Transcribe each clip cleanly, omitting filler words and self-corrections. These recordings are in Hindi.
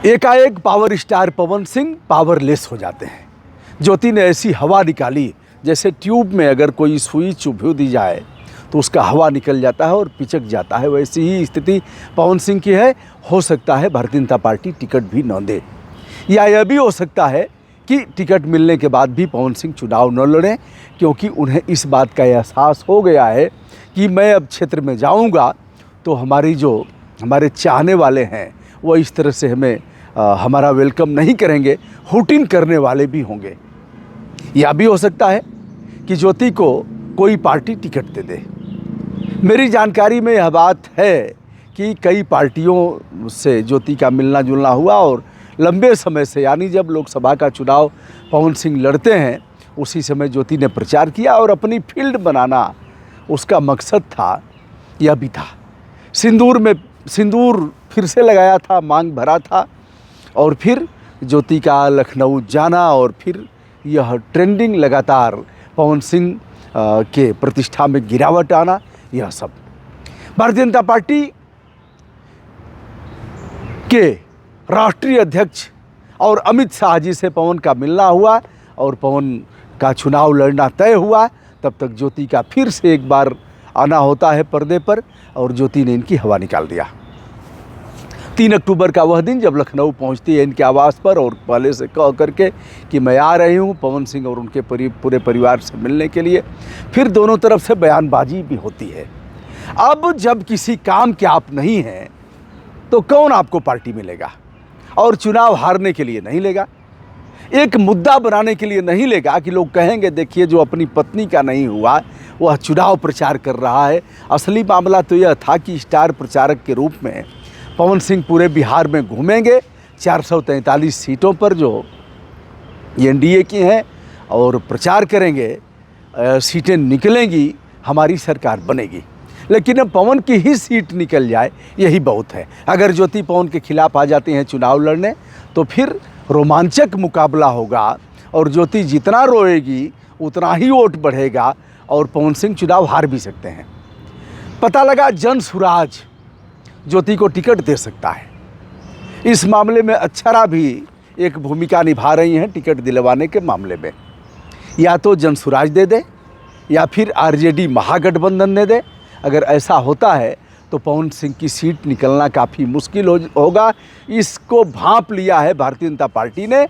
एकाएक power star Pawan Singh powerless हो जाते हैं। ज्योति ने ऐसी हवा निकाली जैसे ट्यूब में अगर कोई सुई चुभो दी जाए तो उसका हवा निकल जाता है और पिचक जाता है। वैसी ही स्थिति पवन सिंह की है। हो सकता है भारतीय जनता पार्टी टिकट भी न दे, या यह भी हो सकता है कि टिकट मिलने के बाद भी पवन सिंह चुनाव न लड़ें, क्योंकि उन्हें इस बात का एहसास हो गया है कि मैं अब क्षेत्र में जाऊंगा तो हमारे चाहने वाले हैं वो इस तरह से हमें हमारा वेलकम नहीं करेंगे, हुटिंग करने वाले भी होंगे। यह भी हो सकता है कि ज्योति को कोई पार्टी टिकट दे दे। मेरी जानकारी में यह बात है कि कई पार्टियों से ज्योति का मिलना जुलना हुआ और लंबे समय से, यानी जब लोकसभा का चुनाव पवन सिंह लड़ते हैं उसी समय ज्योति ने प्रचार किया और अपनी फील्ड बनाना उसका मकसद था। यह भी था, सिंदूर फिर से लगाया था, मांग भरा था, और फिर ज्योति का लखनऊ जाना और फिर यह ट्रेंडिंग लगातार पवन सिंह के प्रतिष्ठा में गिरावट आना, यह सब भारतीय जनता पार्टी के राष्ट्रीय अध्यक्ष और अमित शाह जी से पवन का मिलना हुआ और पवन का चुनाव लड़ना तय हुआ। तब तक ज्योति का फिर से एक बार आना होता है पर्दे पर और ज्योति ने इनकी हवा निकाल दिया। 3 अक्टूबर का वह दिन जब लखनऊ पहुंचती है इनके आवास पर और पहले से कह करके कि मैं आ रही हूं पवन सिंह और उनके पूरे परिवार से मिलने के लिए, फिर दोनों तरफ से बयानबाजी भी होती है। अब जब किसी काम के आप नहीं हैं तो कौन आपको पार्टी में लेगा, और चुनाव हारने के लिए नहीं लेगा, एक मुद्दा बनाने के लिए नहीं लेगा कि लोग कहेंगे देखिए जो अपनी पत्नी का नहीं हुआ वह चुनाव प्रचार कर रहा है। असली मामला तो यह था कि स्टार प्रचारक के रूप में पवन सिंह पूरे बिहार में घूमेंगे, 443 सीटों पर जो एनडीए की हैं, और प्रचार करेंगे, सीटें निकलेंगी, हमारी सरकार बनेगी। लेकिन अब पवन की ही सीट निकल जाए यही बहुत है। अगर ज्योति पवन के खिलाफ आ जाती हैं चुनाव लड़ने तो फिर रोमांचक मुकाबला होगा और ज्योति जितना रोएगी उतना ही वोट बढ़ेगा और पवन सिंह चुनाव हार भी सकते हैं। पता लगा जन सुराज ज्योति को टिकट दे सकता है। इस मामले में अक्षरा भी एक भूमिका निभा रही हैं टिकट दिलवाने के मामले में। या तो जन सुराज दे दे या फिर आरजेडी महागठबंधन दे दे। अगर ऐसा होता है तो पवन सिंह की सीट निकलना काफ़ी मुश्किल होगा। इसको भांप लिया है भारतीय जनता पार्टी ने।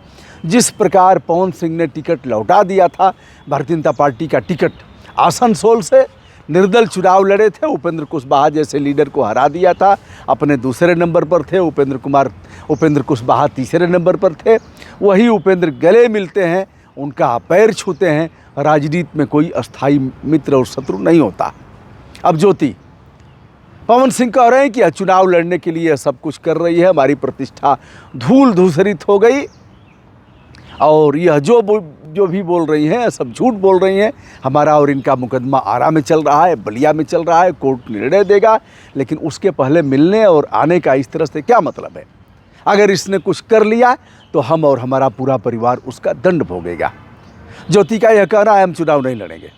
जिस प्रकार पवन सिंह ने टिकट लौटा दिया था, भारतीय जनता पार्टी का टिकट आसनसोल से निर्दल चुनाव लड़े थे, उपेंद्र कुशवाहा जैसे लीडर को हरा दिया था, अपने दूसरे नंबर पर थे, उपेंद्र कुशवाहा तीसरे नंबर पर थे। वही उपेंद्र गले मिलते हैं, उनका पैर छूते हैं। राजनीति में कोई अस्थाई मित्र और शत्रु नहीं होता। अब ज्योति पवन सिंह कह रहे हैं कि चुनाव लड़ने के लिए सब कुछ कर रही है, हमारी प्रतिष्ठा धूल धूसरित हो गई, और यह जो भी बोल रही हैं सब झूठ बोल रही हैं। हमारा और इनका मुकदमा आरा में चल रहा है, बलिया में चल रहा है, कोर्ट निर्णय देगा। लेकिन उसके पहले मिलने और आने का इस तरह से क्या मतलब है? अगर इसने कुछ कर लिया तो हम और हमारा पूरा परिवार उसका दंड भोगेगा। ज्योति का यह कहना है हम चुनाव नहीं लड़ेंगे।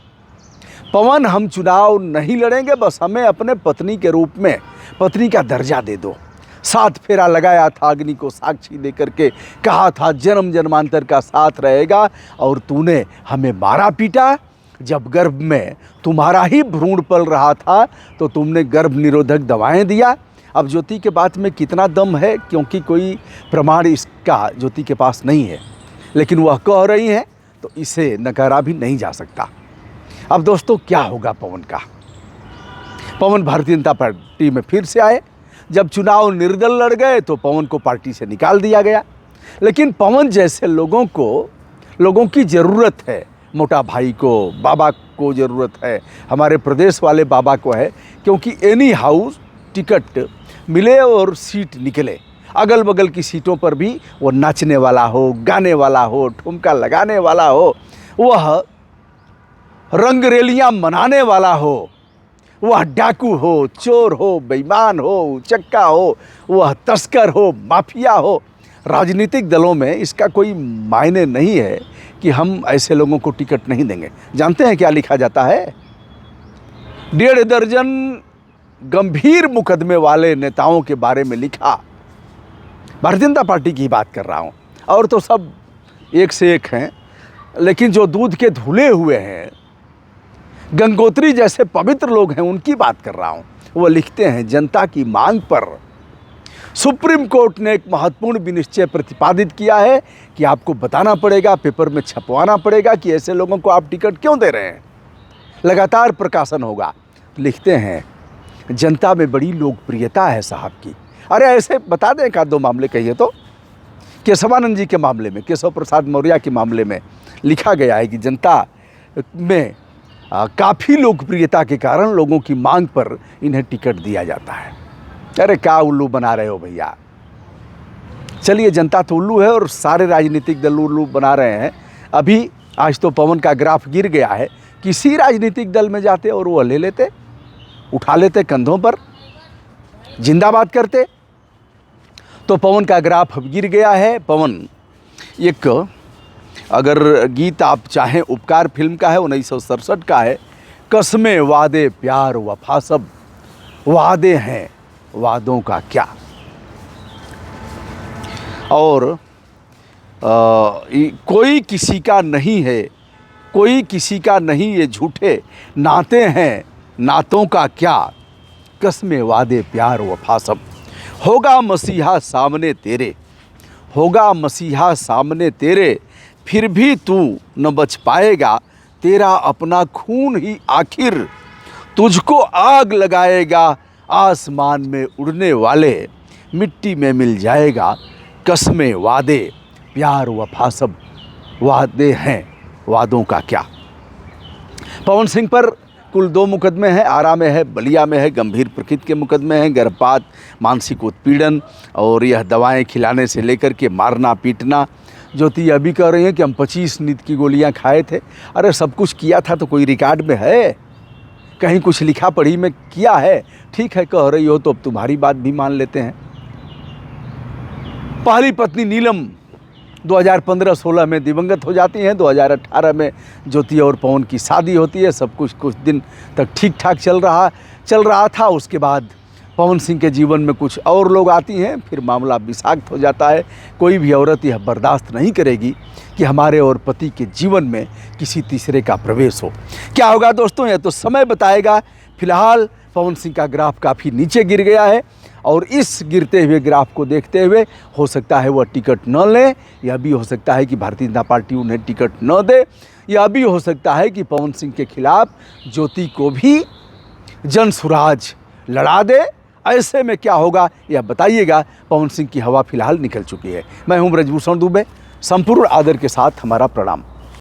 पवन, हम चुनाव नहीं लड़ेंगे, बस हमें अपने पत्नी के रूप में पत्नी का दर्जा दे दो। 7 फेरा लगाया था, अग्नि को साक्षी देकर के कहा था जन्म जन्मांतर का साथ रहेगा, और तूने हमें मारा पीटा। जब गर्भ में तुम्हारा ही भ्रूण पल रहा था तो तुमने गर्भ निरोधक दवाएं दिया। अब ज्योति के बात में कितना दम है, क्योंकि कोई प्रमाण इसका ज्योति के पास नहीं है, लेकिन वह कह रही हैं तो इसे नकारा भी नहीं जा सकता। अब दोस्तों क्या होगा पवन का? पवन भारतीय जनता पार्टी में फिर से आए। जब चुनाव निर्दल लड़ गए तो पवन को पार्टी से निकाल दिया गया। लेकिन पवन जैसे लोगों की ज़रूरत है। मोटा भाई को, बाबा को ज़रूरत है, हमारे प्रदेश वाले बाबा को है, क्योंकि एनी हाउस टिकट मिले और सीट निकले। अगल बगल की सीटों पर भी वो नाचने वाला हो, गाने वाला हो, ठुमका लगाने वाला हो, वह रंगरेलियाँ मनाने वाला हो, वह डाकू हो, चोर हो, बेईमान हो, चक्का हो, वह तस्कर हो, माफिया हो। राजनीतिक दलों में इसका कोई मायने नहीं है कि हम ऐसे लोगों को टिकट नहीं देंगे। जानते हैं क्या लिखा जाता है? 1.5 दर्जन गंभीर मुकदमे वाले नेताओं के बारे में लिखा। भारतीय जनता पार्टी की बात कर रहा हूँ, और तो सब एक से एक हैं, लेकिन जो दूध के धुले हुए हैं, गंगोत्री जैसे पवित्र लोग हैं, उनकी बात कर रहा हूँ। वो लिखते हैं, जनता की मांग पर सुप्रीम कोर्ट ने एक महत्वपूर्ण विनिश्चय प्रतिपादित किया है कि आपको बताना पड़ेगा, पेपर में छपवाना पड़ेगा कि ऐसे लोगों को आप टिकट क्यों दे रहे हैं, लगातार प्रकाशन होगा। लिखते हैं, जनता में बड़ी लोकप्रियता है साहब की। अरे ऐसे बता दें एक आध दो मामले कहिए तो। केशवानंद जी के मामले में, केशव प्रसाद मौर्य के मामले में लिखा गया है कि जनता में काफ़ी लोकप्रियता के कारण लोगों की मांग पर इन्हें टिकट दिया जाता है। अरे क्या उल्लू बना रहे हो भैया। चलिए, जनता तो उल्लू है और सारे राजनीतिक दल उल्लू बना रहे हैं। अभी आज तो पवन का ग्राफ गिर गया है, किसी राजनीतिक दल में जाते और वो ले लेते, उठा लेते कंधों पर, जिंदाबाद करते। तो पवन का ग्राफ अब गिर गया है। पवन एक, अगर गीत आप चाहें, उपकार फिल्म का है, 1967 का है। कसमें वादे प्यार वफा सब वादे हैं, वादों का क्या। और कोई किसी का नहीं है, कोई किसी का नहीं, ये झूठे नाते हैं, नातों का क्या। कसमें वादे प्यार वफा सब, होगा मसीहा सामने तेरे, होगा मसीहा सामने तेरे, फिर भी तू न बच पाएगा, तेरा अपना खून ही आखिर तुझको आग लगाएगा। आसमान में उड़ने वाले मिट्टी में मिल जाएगा। कसमें वादे प्यार वफा सब वादे हैं, वादों का क्या। पवन सिंह पर कुल 2 मुकदमे हैं, आरा में है, बलिया में है। गंभीर प्रकृति के मुकदमे हैं, गर्भपात, मानसिक उत्पीड़न और यह दवाएं खिलाने से लेकर के मारना पीटना। ज्योति अभी कह रही हैं कि हम 25 नींद की गोलियां खाए थे। अरे सब कुछ किया था तो कोई रिकॉर्ड में है, कहीं कुछ लिखा पढ़ी में किया है। ठीक है, कह रही हो तो अब तुम्हारी बात भी मान लेते हैं। पहली पत्नी नीलम 2015-16 में दिवंगत हो जाती हैं। 2018 में ज्योति और पवन की शादी होती है। सब कुछ दिन तक ठीक ठाक चल रहा था। उसके बाद पवन सिंह के जीवन में कुछ और लोग आती हैं, फिर मामला विषाक्त हो जाता है। कोई भी औरत यह बर्दाश्त नहीं करेगी कि हमारे और पति के जीवन में किसी तीसरे का प्रवेश हो। क्या होगा दोस्तों, यह तो समय बताएगा। फिलहाल पवन सिंह का ग्राफ काफ़ी नीचे गिर गया है, और इस गिरते हुए ग्राफ को देखते हुए हो सकता है वह टिकट न लें, यह भी हो सकता है कि भारतीय जनता पार्टी उन्हें टिकट न दे, यह भी हो सकता है कि पवन सिंह के खिलाफ ज्योति को भी जनसुराज लड़ा दे। ऐसे में क्या होगा यह बताइएगा। पवन सिंह की हवा फिलहाल निकल चुकी है। मैं हूं ब्रजभूषण दुबे, संपूर्ण आदर के साथ हमारा प्रणाम।